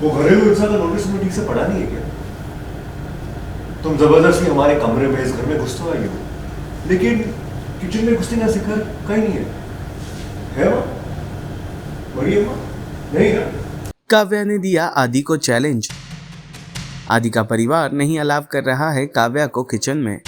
वो घरेलू हिंसा का नोटिस तुमने ठीक से पढ़ा नहीं है क्या? तुम जबरदस्ती हमारे कमरे में इस घर में घुस तो आई हो, लेकिन किचन में घुसने का जिक्र कहीं नहीं है माँ? बड़ी माँ नहीं ना? काव्या ने दिया आदि को चैलेंज। आदि का परिवार नहीं अलाव कर रहा है काव्या को किचन में।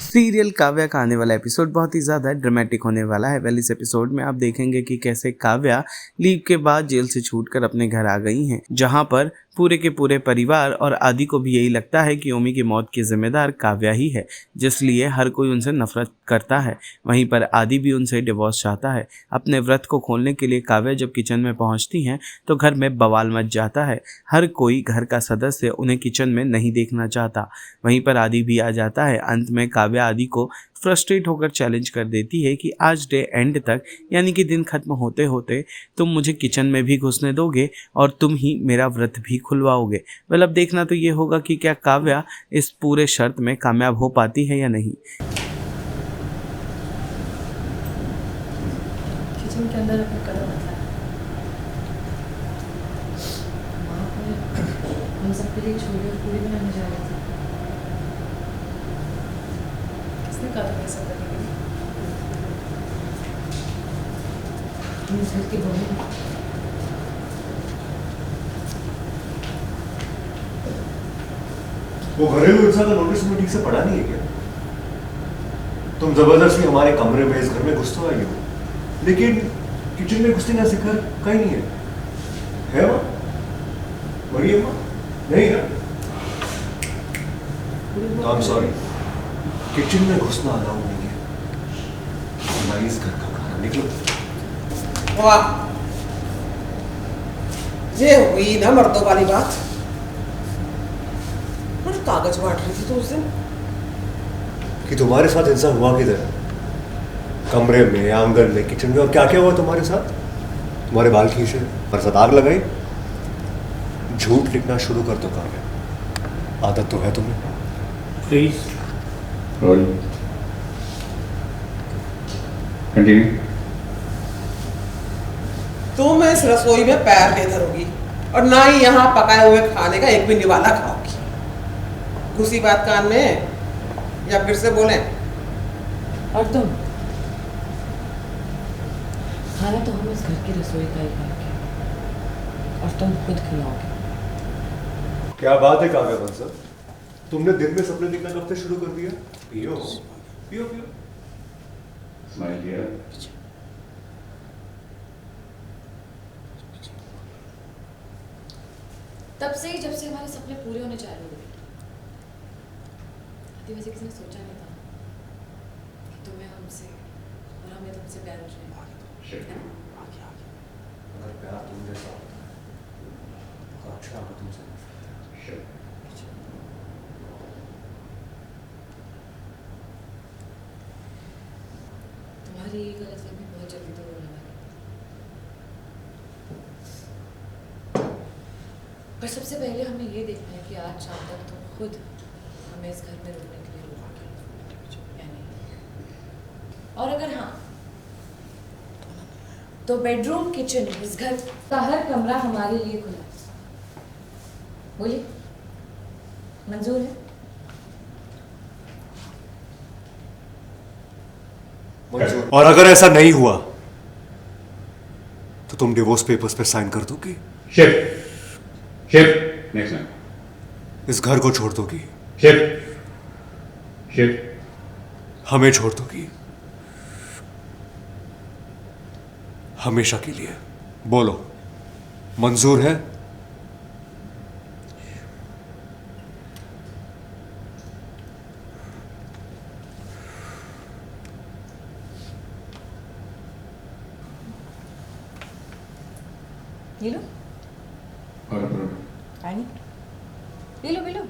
सीरियल काव्या का आने वाला एपिसोड बहुत ही ज़्यादा ड्रामेटिक होने वाला है। इस एपिसोड में आप देखेंगे कि कैसे काव्या लीव के बाद जेल से छूटकर अपने घर आ गई हैं, जहां पर पूरे के पूरे परिवार और आदि को भी यही लगता है कि ओमी की मौत की जिम्मेदार काव्या ही है, जिसलिए हर कोई उनसे नफरत करता है। वहीं पर आदि भी उनसे डिवोर्स चाहता है। अपने व्रत को खोलने के लिए काव्या जब किचन में पहुंचती हैं तो घर में बवाल मच जाता है। हर कोई घर का सदस्य उन्हें किचन में नहीं देखना चाहता। वहीं पर आदि भी आ जाता है। अंत में काव्या आदि को फ्रस्ट्रेट होकर चैलेंज कर देती है कि आज डे एंड तक, यानी कि दिन खत्म होते होते, तुम मुझे किचन में भी घुसने दोगे और तुम ही मेरा व्रत भी खुलवाओगे। अब देखना तो ये होगा कि क्या काव्या इस पूरे शर्त में कामयाब हो पाती है या नहीं। किचन के अंदर अपना कदम रखा है, वहाँ पर हम सबके लिए छोले और पूरी बनाने जा रहे थे। किसने कहा था ऐसा करने के लिए? तुम इस घर की बहू हो। वो घरेलू हिंसा का नोटिस तुमने ठीक से पढ़ा नहीं है क्या? तुम जबरदस्ती हमारे कमरे में इस घर में घुस तो आई हो, लेकिन किचन में घुसने का जिक्र कहीं नहीं है माँ? बड़ी माँ नहीं ना? आई एम सॉरी, किचन में घुसना अलाउ नहीं है। ना इस घर का खाना, निकलो। वाह, ये हुई ना मर्दों वाली बात। मुझे कागज बांट रही थी तो उस दिन कि तुम्हारे साथ हिंसा हुआ किधर? कमरे में, आंगन में, किचन में, और क्या क्या हुआ तुम्हारे साथ? तुम्हारे बाल खींचे, पर साथ आग लगाई। झूठ लिखना शुरू कर दो काव्या, आदत तो है तुम्हें। Please roll continue. तुम इस रसोई में पैर नहीं धरोगी और ना ही यहाँ पकाए हुए खाने का एक भी निवाला खाओगी। घुसी बात कान में या फिर से बोलें? और तुम, खाना तो हम इस घर की रसोई का ही खाएंगे और तुम खुद खिलाओगे। क्या बात है काव्या बंसल, तुमने दिन में सपने दिखना कब से शुरू कर दिया? पियो पियो पियो। स्माइल किया। तब से ही, जब से हमारे सपने पूरे होने चालू हुए। वैसे किसी ने सोचा नहीं था कि तुम्हें हमसे और हमें तुमसे प्यार हो जाएगा। अगर प्यार तुम जैसा होता तो अच्छा होगा तुमसे। तुम्हारी ये गलतफहमी बहुत जल्दी दूर होने वाली है। पर सबसे पहले हमें ये देखना है कि आज शाम तक तुम खुद हमें इस घर में रुकने के लिए रोकोगे या नहीं। और अगर हाँ, तो बेडरूम, किचन, इस घर का हर कमरा हमारे लिए खुला है। बोलिए, मंजूर है? और अगर ऐसा नहीं हुआ तो तुम डिवोर्स पेपर्स पे साइन कर दोगी? Shift shift next time. इस घर को छोड़ दोगी? Shift shift. हमें छोड़ दोगी? हमेशा के लिए? बोलो, मंजूर है? ये लो और पानी, पी लो पी लो।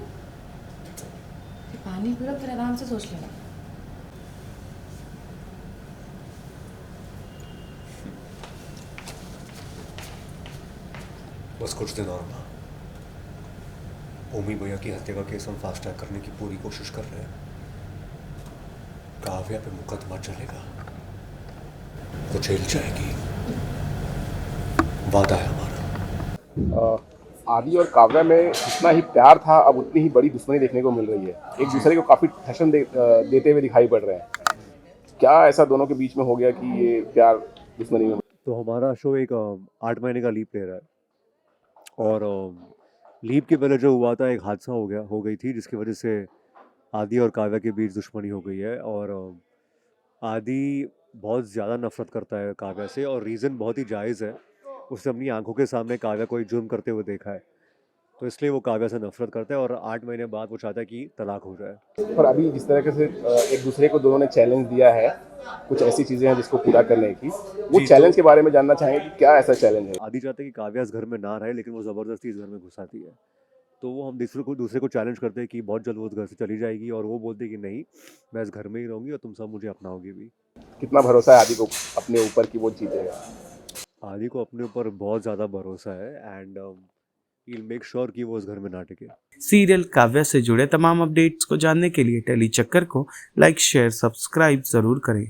पानी पी लो, फिर आराम से सोच लेना। बस कुछ दिन और मां। ओमी भैया की हत्या का केस हम फास्ट ट्रैक करने की पूरी कोशिश कर रहे हैं। काव्या पे मुकदमा चलेगा तो जेल जाएगी, वादा है हमारा। आदि और काव्या में जितना ही प्यार था अब उतनी ही बड़ी दुश्मनी देखने को मिल रही है। एक दूसरे को काफी ठसन देते हुए दिखाई पड़ रहे हैं। क्या ऐसा दोनों के बीच में हो गया कि ये प्यार दुश्मनी में? तो हमारा शो एक 8 महीने का लीव ले रहा है और लीव के पहले जो हुआ था एक हादसा हो गई थी जिसकी वजह से आदि और काव्या के बीच दुश्मनी हो गई है। और आदि बहुत ज़्यादा नफरत करता है काव्या से और रीज़न बहुत ही जायज़ है। उसने अपनी आंखों के सामने काव्या को एक जुर्म करते हुए देखा है, तो इसलिए वो काव्या से नफरत करता है और 8 महीने बाद वो चाहता है कि तलाक हो जाए। पर अभी जिस तरह से एक दूसरे को दोनों ने चैलेंज दिया है, कुछ ऐसी चीजें हैं जिसको पूरा करने की, वो चैलेंज के बारे में जानना चाहेंगे कि क्या ऐसा चैलेंज है? आदि चाहते हैं कि काव्या इस घर में ना रहे, लेकिन वो ज़बरदस्ती इस घर में घुसाती है। तो वो हम दूसरे को चैलेंज करते हैं कि बहुत जल्द वो उस घर से चली जाएगी और वो बोलती है कि नहीं, मैं इस घर में ही रहूँगी और तुम सब मुझे अपनाओगी भी। कितना भरोसा है आदि को अपने ऊपर कि वो जीतेगा? आदि को अपने ऊपर बहुत ज़्यादा भरोसा है and he will make sure कि वो उस घर में ना टिके। सीरियल काव्या से जुड़े तमाम अपडेट्स को जानने के लिए टेली चक्कर को लाइक शेयर सब्सक्राइब जरूर करें।